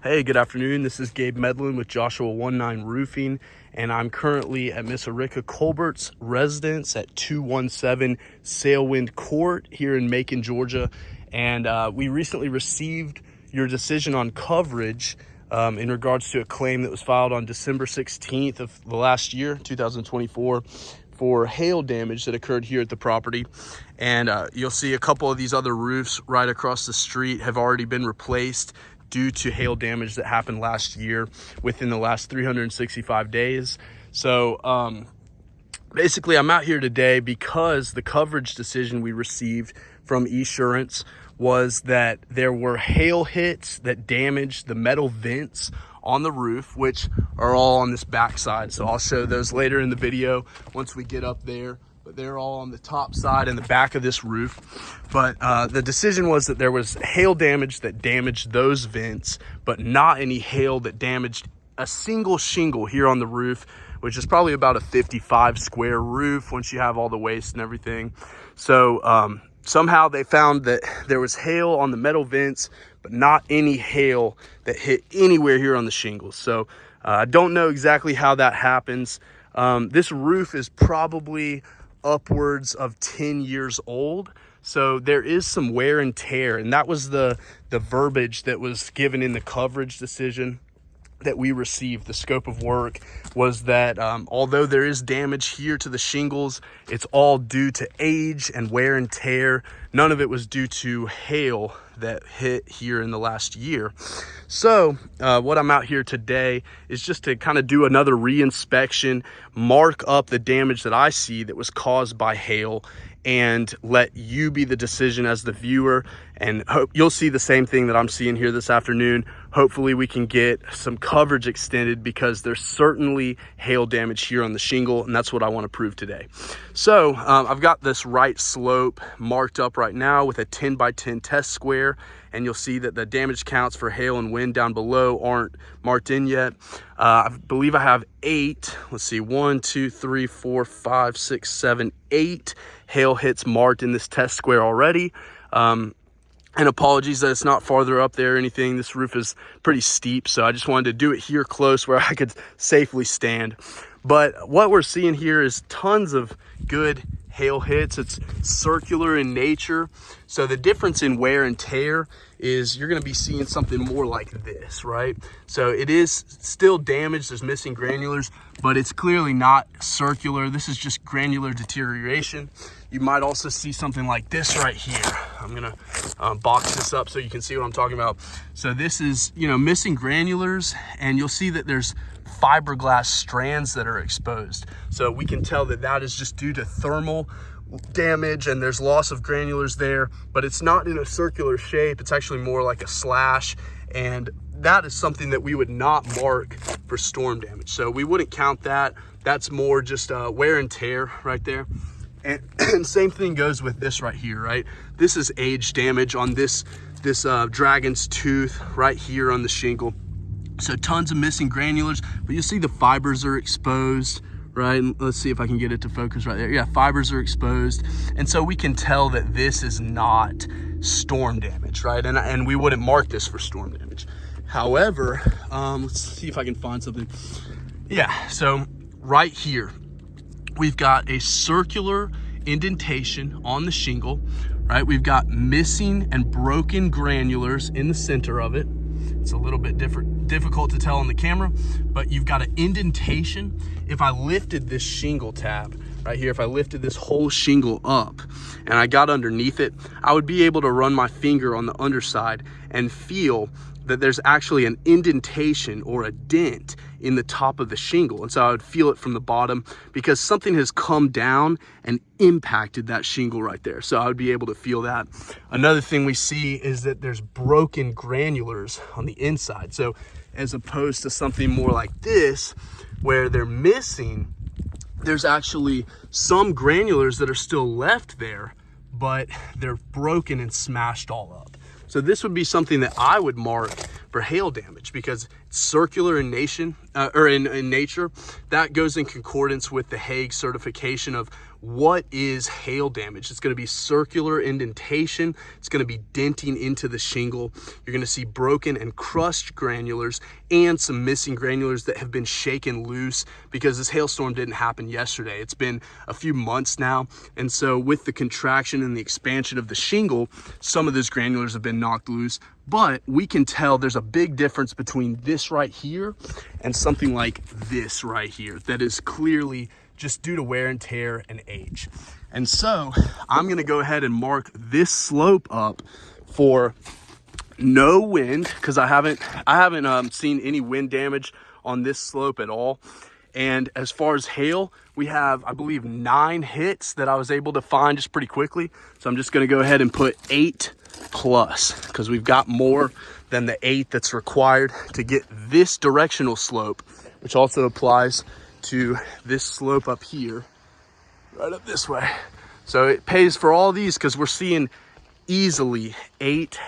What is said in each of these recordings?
Hey, good afternoon. This is Gabe Medlin with Joshua 19 Roofing, and I'm currently at Miss Aricka Colbert's residence at 217 Sailwind Court here in Macon, Georgia. And we recently received your decision on coverage in regards to a claim that was filed on December 16th of the last year, 2024, for hail damage that occurred here at the property. And you'll see a couple of these other roofs right across the street have already been replaced due to hail damage that happened last year within the last 365 days. So basically, I'm out here today because the coverage decision we received from Esurance was that there were hail hits that damaged the metal vents on the roof, which are all on this back side. So I'll show those later in the video once we get up there. But they're all on the top side and the back of this roof. But the decision was that there was hail damage that damaged those vents, but not any hail that damaged a single shingle here on the roof, which is probably about a 55 square roof once you have all the waste and everything. So somehow they found that there was hail on the metal vents, but not any hail that hit anywhere here on the shingles. So I don't know exactly how that happens. This roof is probably upwards of 10 years old, so there is some wear and tear, and that was the verbiage that was given in the coverage decision that we received. The scope of work was that although there is damage here to the shingles, it's all due to age and wear and tear. None of it was due to hail that hit here in the last year. So what I'm out here today is just to kind of do another re-inspection, mark up the damage that I see that was caused by hail, and let you be the decision as the viewer. And hope you'll see the same thing that I'm seeing here this afternoon. Hopefully we can get some coverage extended, because there's certainly hail damage here on the shingle, and that's what I want to prove today. So I've got this right slope marked up right now with a 10 by 10 test square, and you'll see that the damage counts for hail and wind down below aren't marked in yet. I believe I have 8, let's see, 1, 2, 3, 4, 5, 6, 7, 8 hail hits marked in this test square already. And apologies that it's not farther up there or anything. This roof is pretty steep, so I just wanted to do it here close where I could safely stand. But what we're seeing here is tons of good hail hits. It's circular in nature. So the difference in wear and tear is you're going to be seeing something more like this, right? So it is still damaged. There's missing granulars, but it's clearly not circular. This is just granular deterioration. You might also see something like this right here. I'm going to box this up so you can see what I'm talking about. So this is, missing granulars, and you'll see that there's fiberglass strands that are exposed. So we can tell that that is just due to thermal damage, and there's loss of granulars there, but it's not in a circular shape. It's actually more like a slash, and that is something that we would not mark for storm damage. So we wouldn't count that. That's more just wear and tear right there. And same thing goes with this right here, right? This is age damage on this dragon's tooth right here on the shingle. So tons of missing granulars, but you'll see the fibers are exposed, right? And let's see if I can get it to focus right there. Yeah, fibers are exposed. And so we can tell that this is not storm damage, right? And we wouldn't mark this for storm damage. However, let's see if I can find something. Yeah, so right here, we've got a circular indentation on the shingle, right? We've got missing and broken granulars in the center of it. It's a little bit difficult to tell on the camera, but you've got an indentation. If I lifted this shingle tab right here, if I lifted this whole shingle up and I got underneath it, I would be able to run my finger on the underside and feel that there's actually an indentation or a dent in the top of the shingle. And so I would feel it from the bottom because something has come down and impacted that shingle right there. So I would be able to feel that. Another thing we see is that there's broken granulars on the inside. So as opposed to something more like this, where they're missing, there's actually some granulars that are still left there, but they're broken and smashed all up. So this would be something that I would mark for hail damage because it's circular in nature. That goes in concordance with the Hague certification of what is hail damage? It's going to be circular indentation. It's going to be denting into the shingle. You're going to see broken and crushed granulars and some missing granulars that have been shaken loose because this hailstorm didn't happen yesterday. It's been a few months now. And so with the contraction and the expansion of the shingle, some of those granulars have been knocked loose. But we can tell there's a big difference between this right here and something like this right here that is clearly just due to wear and tear and age. And so I'm going to go ahead and mark this slope up for no wind, because I haven't seen any wind damage on this slope at all. And as far as hail, we have, I believe, 9 hits that I was able to find just pretty quickly. So I'm just going to go ahead and put 8+ because we've got more than the 8 that's required to get this directional slope, which also applies to this slope up here, right up this way. So it pays for all these because we're seeing easily 8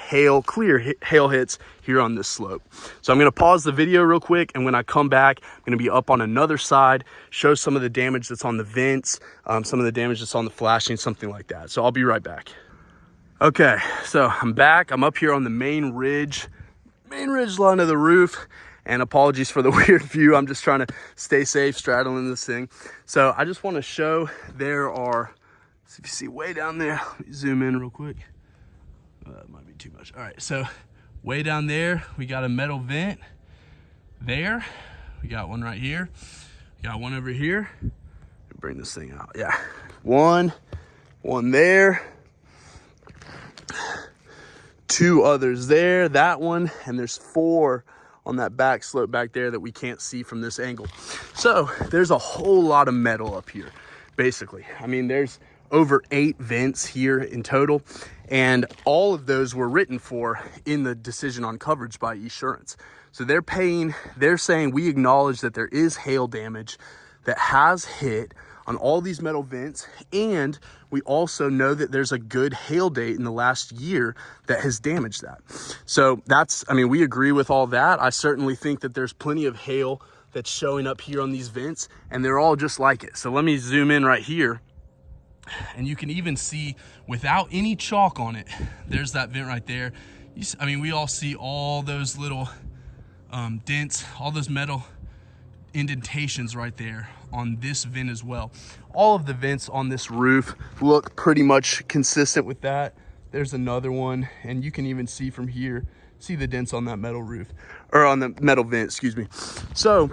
clear hail hits here on this slope. So I'm going to pause the video real quick, and when I come back, I'm going to be up on another side, show some of the damage that's on the vents, some of the damage that's on the flashing, something like that. So I'll be right back. Okay, so I'm back. I'm up here on the main ridge line of the roof. And apologies for the weird view. I'm just trying to stay safe straddling this thing. So I just want to show there are, so if you see way down there, let me zoom in real quick. That might be too much. All right, so way down there, we got a metal vent there. We got one right here. We got one over here. Bring this thing out. Yeah, one there. 2 others there, that one, and there's 4 on that back slope back there that we can't see from this angle. So there's a whole lot of metal up here, basically. I mean, there's over 8 vents here in total, and all of those were written for in the decision on coverage by Esurance. So they're saying we acknowledge that there is hail damage that has hit on all these metal vents, and we also know that there's a good hail date in the last year that has damaged that. So we agree with all that. I certainly think that there's plenty of hail that's showing up here on these vents, and they're all just like it. So let me zoom in right here, and you can even see without any chalk on it, there's that vent right there. We all see all those little dents, all those metal indentations right there on this vent as well. All of the vents on this roof look pretty much consistent with that. There's another one, and you can even see from here, see the dents on that metal roof, or on the metal vent, excuse me. So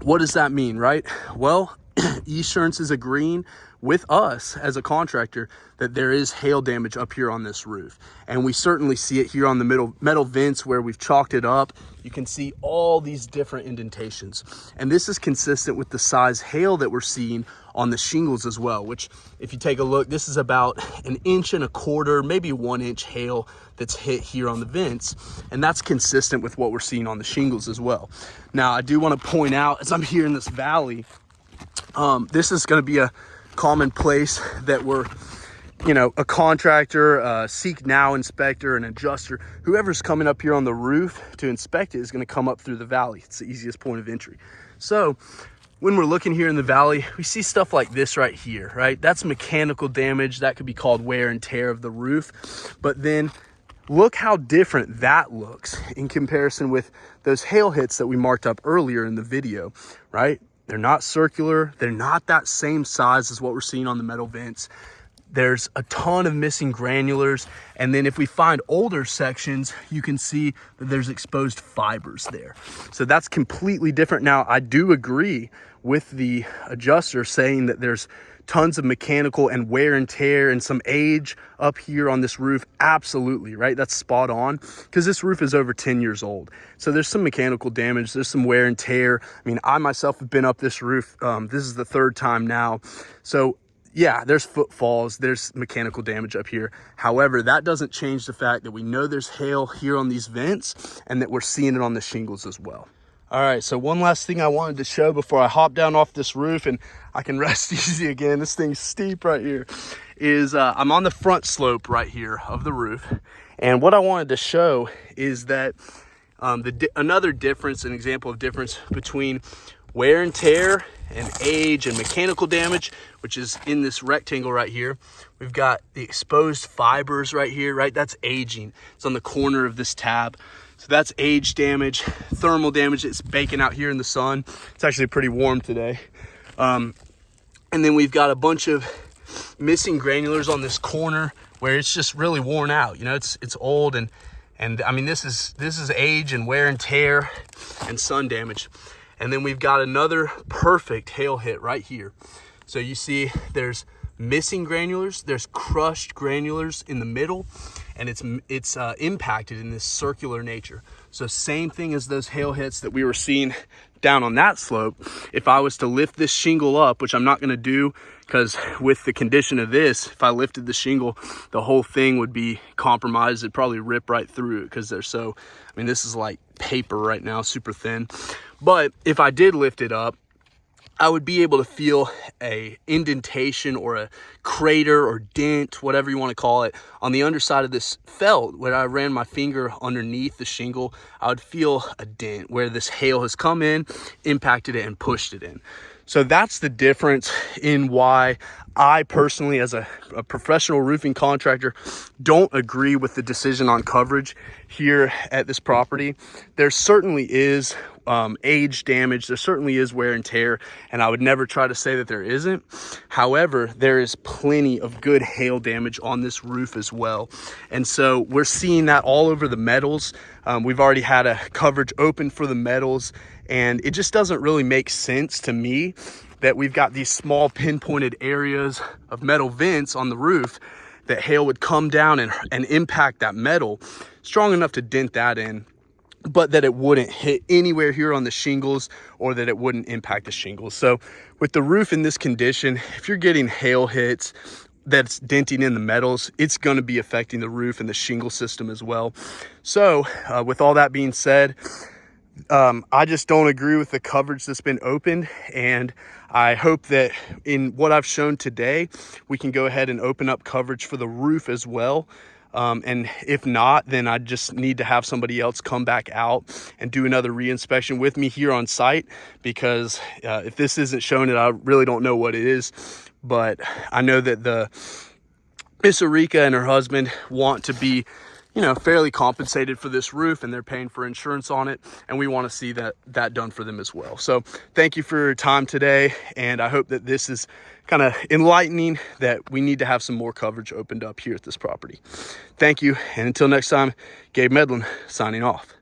what does that mean, right? Well, Esurance is agreeing with us as a contractor that there is hail damage up here on this roof. And we certainly see it here on the metal vents where we've chalked it up. You can see all these different indentations. And this is consistent with the size hail that we're seeing on the shingles as well, which if you take a look, this is about 1.25 inches, maybe 1 inch hail that's hit here on the vents. And that's consistent with what we're seeing on the shingles as well. Now, I do want to point out, as I'm here in this valley, this is going to be a common place that we're, a contractor, seek now inspector, an adjuster, whoever's coming up here on the roof to inspect it is going to come up through the valley. It's the easiest point of entry. So when we're looking here in the valley, we see stuff like this right here, right? That's mechanical damage. That could be called wear and tear of the roof. But then look how different that looks in comparison with those hail hits that we marked up earlier in the video, right? They're not circular. They're not that same size as what we're seeing on the metal vents. There's a ton of missing granulars. And then if we find older sections, you can see that there's exposed fibers there. So that's completely different. Now, I do agree with the adjuster saying that there's tons of mechanical and wear and tear and some age up here on this roof. Absolutely, right? That's spot on, because this roof is over 10 years old. So there's some mechanical damage. There's some wear and tear. I mean, I myself have been up this roof. This is the 3rd time now. So yeah, there's footfalls, there's mechanical damage up here. However, that doesn't change the fact that we know there's hail here on these vents and that we're seeing it on the shingles as well. All right, so one last thing I wanted to show before I hop down off this roof and I can rest easy again. This thing's steep right here. Is I'm on the front slope right here of the roof. And what I wanted to show is that another difference, an example of difference between wear and tear and age and mechanical damage, which is in this rectangle right here. We've got the exposed fibers right here, right? That's aging. It's on the corner of this tab. So that's age damage, thermal damage. It's baking out here in the sun. It's actually pretty warm today. And then we've got a bunch of missing granulars on this corner where it's just really worn out. You know, it's old, and I mean, this is age and wear and tear and sun damage. And then we've got another perfect hail hit right here. So you see there's missing granulars, there's crushed granulars in the middle, and it's impacted in this circular nature. So same thing as those hail hits that we were seeing down on that slope. If I was to lift this shingle up, which I'm not going to do, because with the condition of this, if I lifted the shingle, the whole thing would be compromised. It'd probably rip right through it because they're so, I mean, this is like paper right now, super thin. But if I did lift it up, I would be able to feel a indentation or a crater or dent, whatever you want to call it, on the underside of this felt. Where I ran my finger underneath the shingle, I would feel a dent where this hail has come in, impacted it, and pushed it in. So that's the difference in why I personally, as a professional roofing contractor, don't agree with the decision on coverage here at this property. There certainly is age damage. There certainly is wear and tear, and I would never try to say that there isn't. However, there is plenty of good hail damage on this roof as well. And so we're seeing that all over the metals. We've already had a coverage open for the metals, and it just doesn't really make sense to me that we've got these small pinpointed areas of metal vents on the roof that hail would come down and impact that metal strong enough to dent that in, but that it wouldn't hit anywhere here on the shingles, or that it wouldn't impact the shingles. So with the roof in this condition, if you're getting hail hits that's denting in the metals, it's going to be affecting the roof and the shingle system as well. So with all that being said, I just don't agree with the coverage that's been opened, and I hope that in what I've shown today, we can go ahead and open up coverage for the roof as well. And if not, then I just need to have somebody else come back out and do another reinspection with me here on site, because if this isn't showing it, I really don't know what it is. But I know that the Miss Aricka and her husband want to be, you know, fairly compensated for this roof, and they're paying for insurance on it, and we want to see that done for them as well. So thank you for your time today, and I hope that this is kind of enlightening that we need to have some more coverage opened up here at this property. Thank you, and until next time, Gabe Medlin signing off.